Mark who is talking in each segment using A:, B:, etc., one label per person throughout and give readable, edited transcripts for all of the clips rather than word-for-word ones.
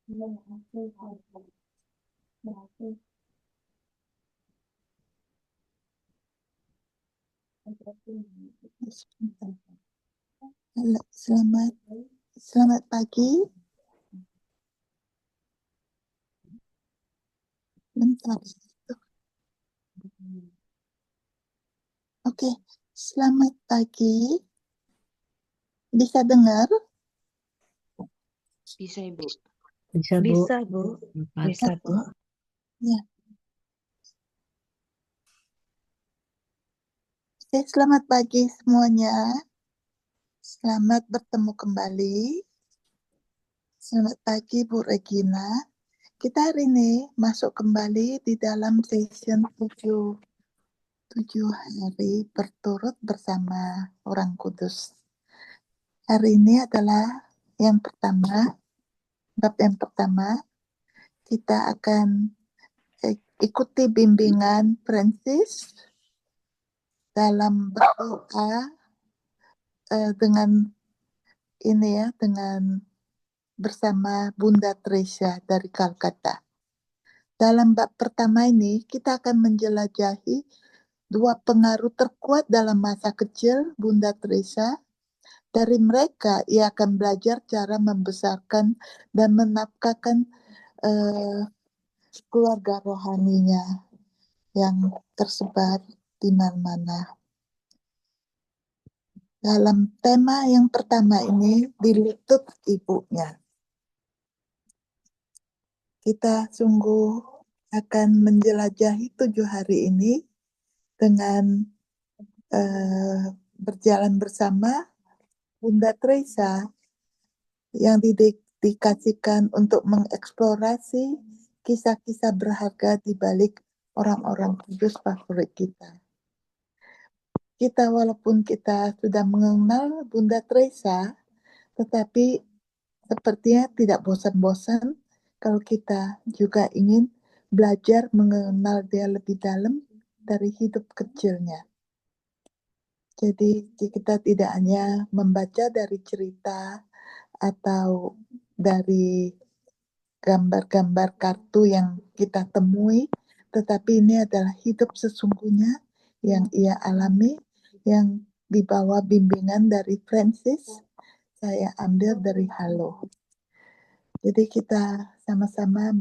A: Halo, selamat pagi. Bentar. Oke, selamat pagi. Bisa dengar?
B: Bisa, Ibu.
C: Bisa, Bu.
B: Bisa, Bu.
C: Selamat
B: Bisa,
C: pagi.
B: Bu.
A: Ya. Oke, selamat pagi semuanya. Selamat bertemu kembali. Selamat pagi, Bu Regina. Kita hari ini masuk kembali di dalam session 7 hari berturut bersama Orang Kudus. Hari ini adalah yang pertama, bab yang pertama. Kita akan ikuti bimbingan Francis dalam berdoa dengan ini ya, dengan bersama Bunda Teresa dari Calcutta. Dalam bab pertama ini kita akan menjelajahi dua pengaruh terkuat dalam masa kecil Bunda Teresa. Dari mereka ia akan belajar cara membesarkan dan menafkahkan keluarga rohaninya yang tersebar di mana-mana. Dalam tema yang pertama ini, di lutut ibunya. Kita sungguh akan menjelajahi 7 hari ini dengan berjalan bersama Bunda Teresa yang dikasihkan untuk mengeksplorasi kisah-kisah berharga di balik orang-orang kudus favorit kita. Kita walaupun kita sudah mengenal Bunda Teresa, tetapi sepertinya tidak bosan-bosan kalau kita juga ingin belajar mengenal dia lebih dalam dari hidup kecilnya. Jadi kita tidak hanya membaca dari cerita atau dari gambar-gambar kartu yang kita temui, tetapi ini adalah hidup sesungguhnya yang ia alami, yang dibawa bimbingan dari Francis, saya ambil dari Halo. Jadi kita sama-sama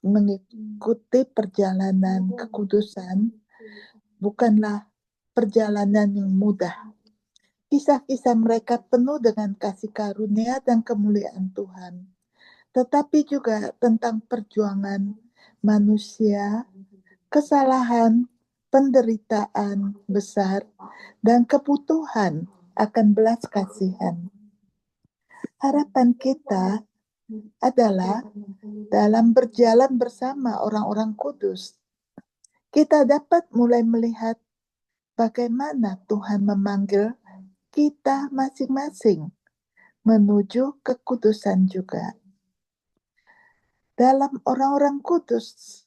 A: mengikuti perjalanan kekudusan, bukanlah perjalanan yang mudah. Kisah-kisah mereka penuh dengan kasih karunia dan kemuliaan Tuhan. Tetapi juga tentang perjuangan manusia, kesalahan, penderitaan besar, dan kebutuhan akan belas kasihan. Harapan kita adalah dalam berjalan bersama orang-orang kudus, kita dapat mulai melihat bagaimana Tuhan memanggil kita masing-masing menuju kekudusan juga. Dalam orang-orang kudus,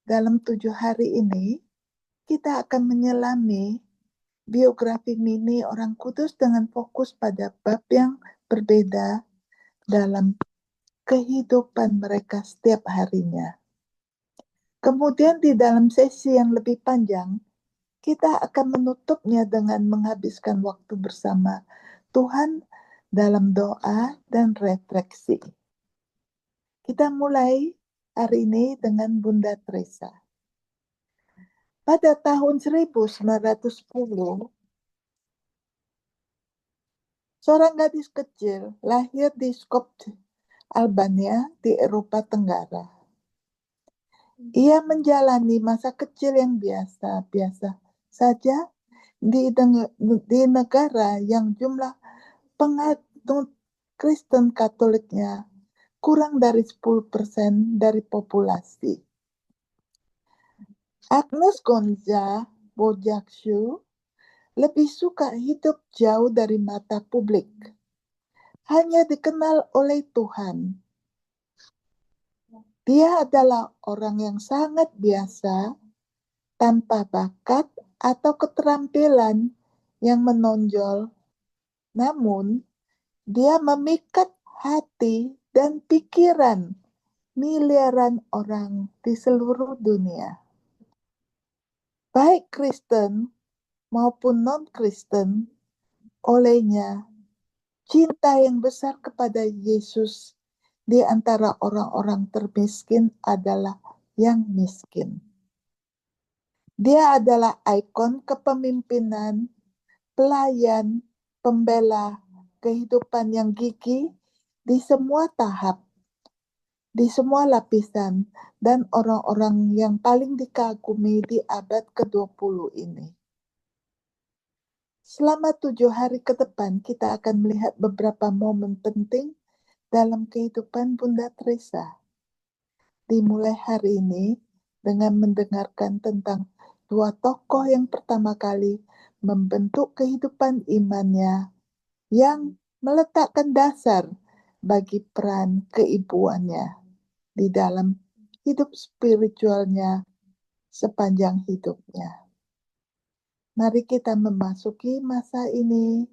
A: dalam 7 hari ini, kita akan menyelami biografi mini orang kudus dengan fokus pada bab yang berbeda dalam kehidupan mereka setiap harinya. Kemudian di dalam sesi yang lebih panjang, kita akan menutupnya dengan menghabiskan waktu bersama Tuhan dalam doa dan refleksi. Kita mulai hari ini dengan Bunda Teresa. Pada tahun 1910, seorang gadis kecil lahir di Skopje, Albania di Eropa Tenggara. Ia menjalani masa kecil yang biasa-biasa saja di negara yang jumlah penganut Kristen Katoliknya kurang dari 10% dari populasi. Agnes Gonza Bojakshu lebih suka hidup jauh dari mata publik. Hanya dikenal oleh Tuhan. Dia adalah orang yang sangat biasa, tanpa bakat atau keterampilan yang menonjol. Namun, dia memikat hati dan pikiran miliaran orang di seluruh dunia. Baik Kristen maupun non-Kristen, olehnya cinta yang besar kepada Yesus di antara orang-orang termiskin adalah yang miskin. Dia adalah ikon kepemimpinan, pelayan, pembela kehidupan yang gigih di semua tahap, di semua lapisan, dan orang-orang yang paling dikagumi di abad ke-20 ini. Selama 7 hari ke depan, kita akan melihat beberapa momen penting dalam kehidupan Bunda Teresa. Dimulai hari ini dengan mendengarkan tentang dua tokoh yang pertama kali membentuk kehidupan imannya, yang meletakkan dasar bagi peran keibuannya di dalam hidup spiritualnya sepanjang hidupnya. Mari kita memasuki masa ini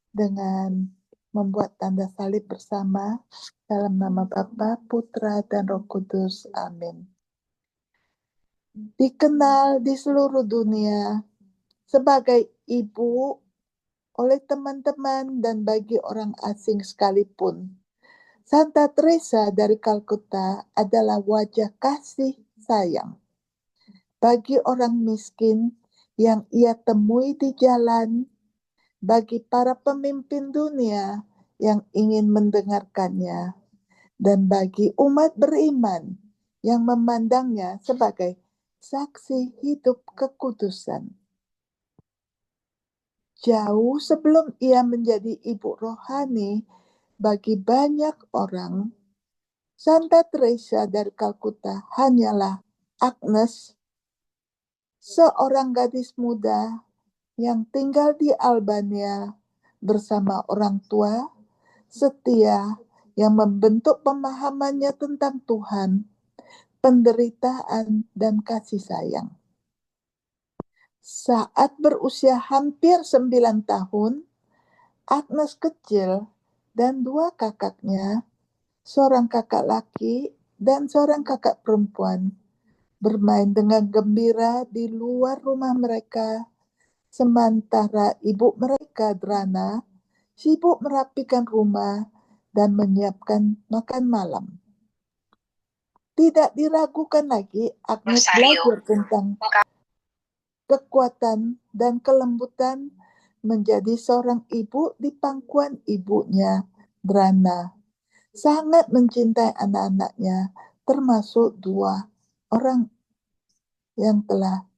A: dengan membuat tanda salib bersama dalam nama Bapa, Putra, dan Roh Kudus. Amin. Dikenal di seluruh dunia sebagai ibu oleh teman-teman dan bagi orang asing sekalipun, Santa Teresa dari Kalkuta adalah wajah kasih sayang bagi orang miskin yang ia temui di jalan, bagi para pemimpin dunia yang ingin mendengarkannya, dan bagi umat beriman yang memandangnya sebagai saksi hidup kekudusan. Jauh sebelum ia menjadi ibu rohani bagi banyak orang, Santa Teresa dari Kalkuta hanyalah Agnes, seorang gadis muda yang tinggal di Albania bersama orang tua setia yang membentuk pemahamannya tentang Tuhan, penderitaan, dan kasih sayang. Saat berusia hampir 9 tahun, Agnes kecil dan dua kakaknya, seorang kakak laki dan seorang kakak perempuan, bermain dengan gembira di luar rumah mereka, sementara ibu mereka, Drana, sibuk merapikan rumah dan menyiapkan makan malam. Tidak diragukan lagi, Agnes belajar tentang kekuatan dan kelembutan menjadi seorang ibu di pangkuan ibunya, Drana. Sangat mencintai anak-anaknya, termasuk dua orang yang telah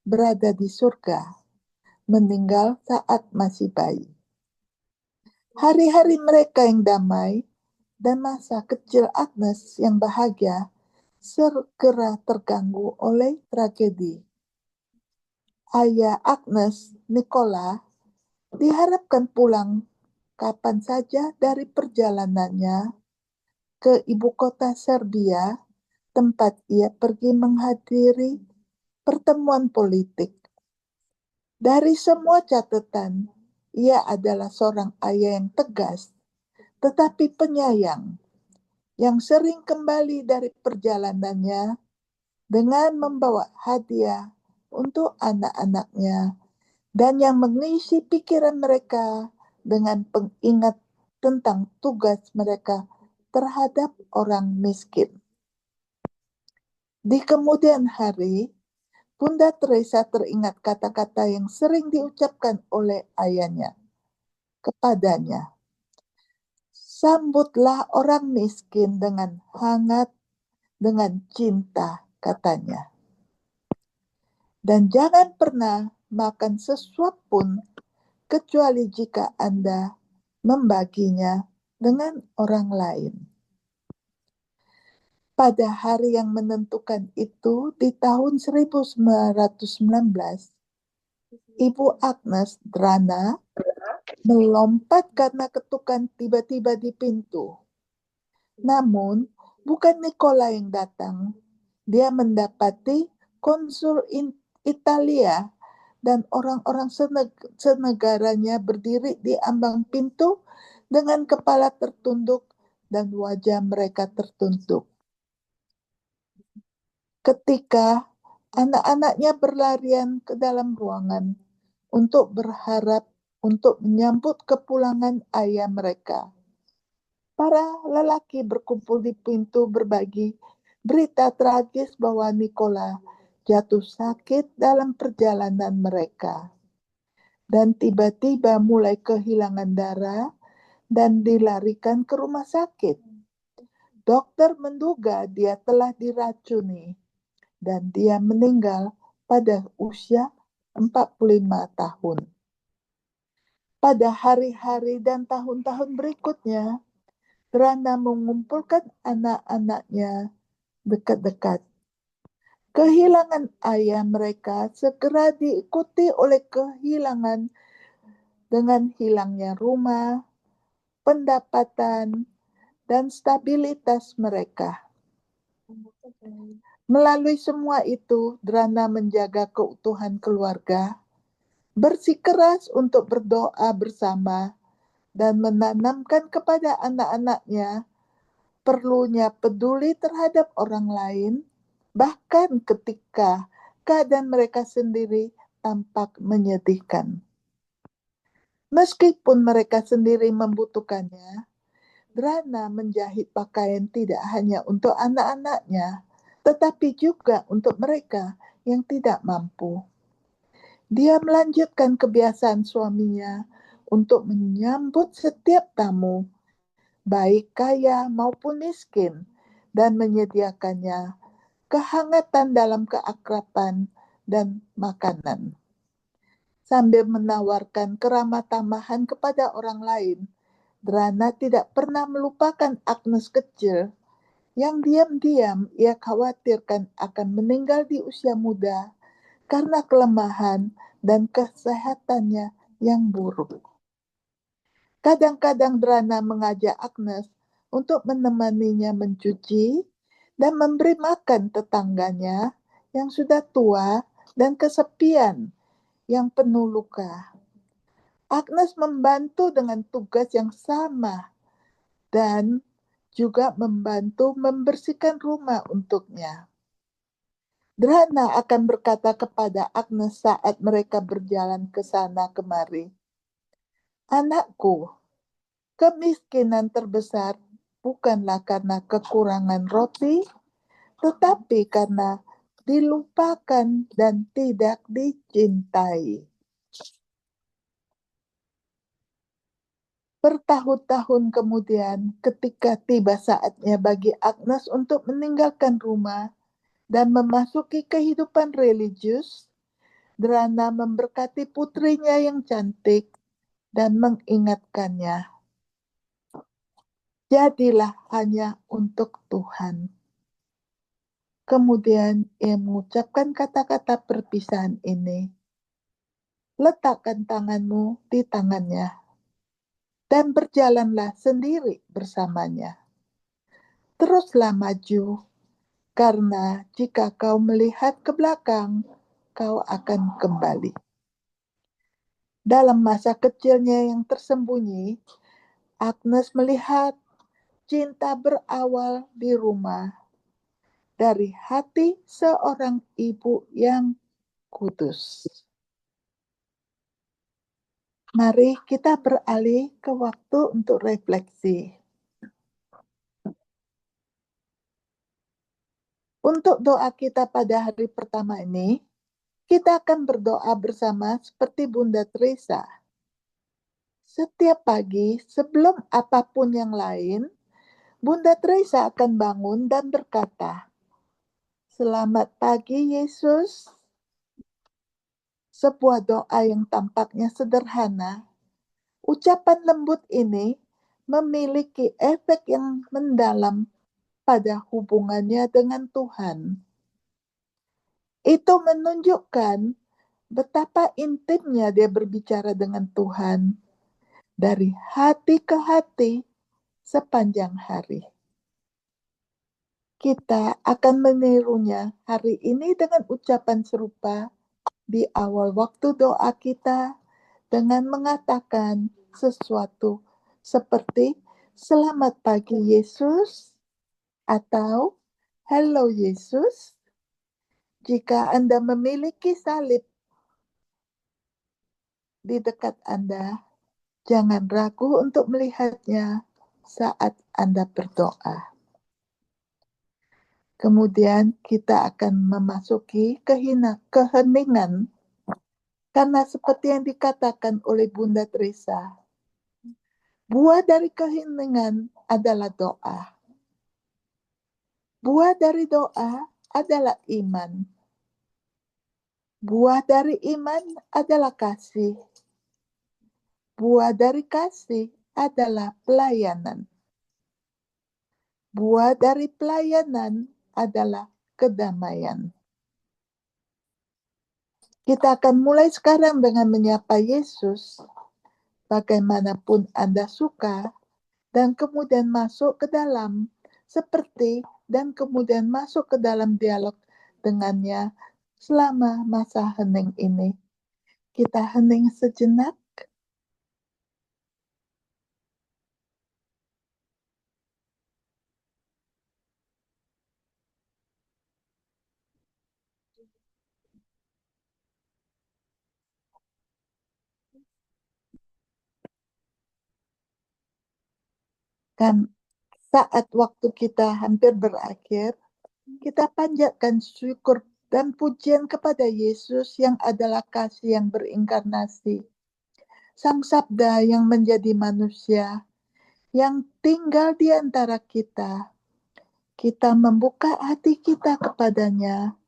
A: berada di surga, meninggal saat masih bayi. Hari-hari mereka yang damai dan masa kecil Agnes yang bahagia segera terganggu oleh tragedi. Ayah Agnes, Nicola, diharapkan pulang kapan saja dari perjalanannya ke ibu kota Serbia, tempat ia pergi menghadiri pertemuan politik. Dari semua catatan, ia adalah seorang ayah yang tegas, tetapi penyayang, yang sering kembali dari perjalanannya dengan membawa hadiah untuk anak-anaknya dan yang mengisi pikiran mereka dengan pengingat tentang tugas mereka terhadap orang miskin. Di kemudian hari, Bunda Teresa teringat kata-kata yang sering diucapkan oleh ayahnya kepadanya. Sambutlah orang miskin dengan hangat, dengan cinta, katanya. Dan jangan pernah makan sesuap pun kecuali jika Anda membaginya dengan orang lain. Pada hari yang menentukan itu, di tahun 1919, Ibu Agnes, Drana, melompat karena ketukan tiba-tiba di pintu. Namun, bukan Nicola yang datang. Dia mendapati konsul Italia dan orang-orang senegaranya berdiri di ambang pintu dengan kepala tertunduk dan wajah mereka tertunduk. Ketika anak-anaknya berlarian ke dalam ruangan untuk berharap untuk menyambut kepulangan ayah mereka, para lelaki berkumpul di pintu berbagi berita tragis bahwa Nikola jatuh sakit dalam perjalanan mereka dan tiba-tiba mulai kehilangan darah dan dilarikan ke rumah sakit. Dokter menduga dia telah diracuni dan dia meninggal pada usia 45 tahun. Pada hari-hari dan tahun-tahun berikutnya, Rana mengumpulkan anak-anaknya dekat-dekat. Kehilangan ayah mereka segera diikuti oleh kehilangan dengan hilangnya rumah, pendapatan, dan stabilitas mereka. Melalui semua itu, Drana menjaga keutuhan keluarga, bersikeras untuk berdoa bersama, dan menanamkan kepada anak-anaknya perlunya peduli terhadap orang lain, bahkan ketika keadaan mereka sendiri tampak menyedihkan. Meskipun mereka sendiri membutuhkannya, Drana menjahit pakaian tidak hanya untuk anak-anaknya, tetapi juga untuk mereka yang tidak mampu. Dia melanjutkan kebiasaan suaminya untuk menyambut setiap tamu, baik kaya maupun miskin, dan menyediakannya kehangatan dalam keakraban dan makanan. Sambil menawarkan keramah tamahan kepada orang lain, Drana tidak pernah melupakan Agnes kecil yang diam-diam ia khawatirkan akan meninggal di usia muda karena kelemahan dan kesehatannya yang buruk. Kadang-kadang Drana mengajak Agnes untuk menemaninya mencuci dan memberi makan tetangganya yang sudah tua dan kesepian yang penuh luka. Agnes membantu dengan tugas yang sama dan juga membantu membersihkan rumah untuknya. Drana akan berkata kepada Agnes saat mereka berjalan ke sana kemari, "Anakku, kemiskinan terbesar bukanlah karena kekurangan roti, tetapi karena dilupakan dan tidak dicintai." Bertahun-tahun kemudian, ketika tiba saatnya bagi Agnes untuk meninggalkan rumah dan memasuki kehidupan religius, Drana memberkati putrinya yang cantik dan mengingatkannya, "Jadilah hanya untuk Tuhan." Kemudian ia mengucapkan kata-kata perpisahan ini, "Letakkan tanganmu di tangannya dan berjalanlah sendiri bersamanya. Teruslah maju, karena jika kau melihat ke belakang, kau akan kembali." Dalam masa kecilnya yang tersembunyi, Agnes melihat cinta berawal di rumah dari hati seorang ibu yang kudus. Mari kita beralih ke waktu untuk refleksi. Untuk doa kita pada hari pertama ini, kita akan berdoa bersama seperti Bunda Teresa. Setiap pagi, sebelum apapun yang lain, Bunda Teresa akan bangun dan berkata, "Selamat pagi Yesus." Sebuah doa yang tampaknya sederhana, ucapan lembut ini memiliki efek yang mendalam pada hubungannya dengan Tuhan. Itu menunjukkan betapa intimnya dia berbicara dengan Tuhan dari hati ke hati sepanjang hari. Kita akan menirunya hari ini dengan ucapan serupa di awal waktu doa kita dengan mengatakan sesuatu seperti, Selamat pagi Yesus atau Halo Yesus. Jika Anda memiliki salib di dekat Anda, jangan ragu untuk melihatnya saat Anda berdoa. Kemudian kita akan memasuki keheningan karena seperti yang dikatakan oleh Bunda Teresa, buah dari keheningan adalah doa. Buah dari doa adalah iman. Buah dari iman adalah kasih. Buah dari kasih adalah pelayanan. Buah dari pelayanan adalah kedamaian. Kita akan mulai sekarang dengan menyapa Yesus, bagaimanapun Anda suka, dan kemudian masuk ke dalam, dan kemudian masuk ke dalam dialog dengannya selama masa hening ini. Kita hening sejenak. Dan saat waktu kita hampir berakhir, kita panjatkan syukur dan pujian kepada Yesus yang adalah kasih yang berinkarnasi. Sang Sabda yang menjadi manusia, yang tinggal di antara kita. Kita membuka hati kita kepadanya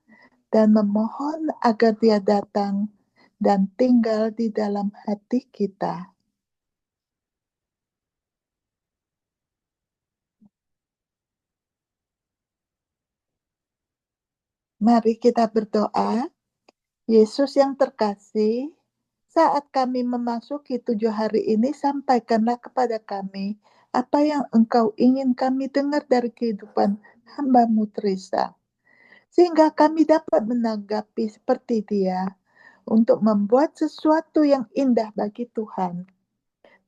A: dan memohon agar Dia datang dan tinggal di dalam hati kita. Mari kita berdoa. Yesus yang terkasih, saat kami memasuki 7 hari ini, sampaikanlah kepada kami apa yang Engkau ingin kami dengar dari kehidupan hamba-Mu Teresa, sehingga kami dapat menanggapi seperti Dia untuk membuat sesuatu yang indah bagi Tuhan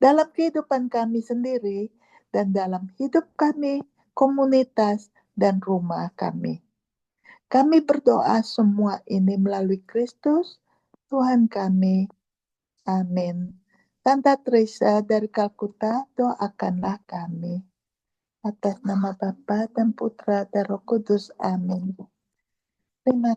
A: dalam kehidupan kami sendiri dan dalam hidup kami, komunitas, dan rumah kami. Kami berdoa semua ini melalui Kristus, Tuhan kami. Amin. Tante Teresa dari Kalkuta, doakanlah kami. Atas nama Bapa dan Putra dan Roh Kudus. Amin. Terima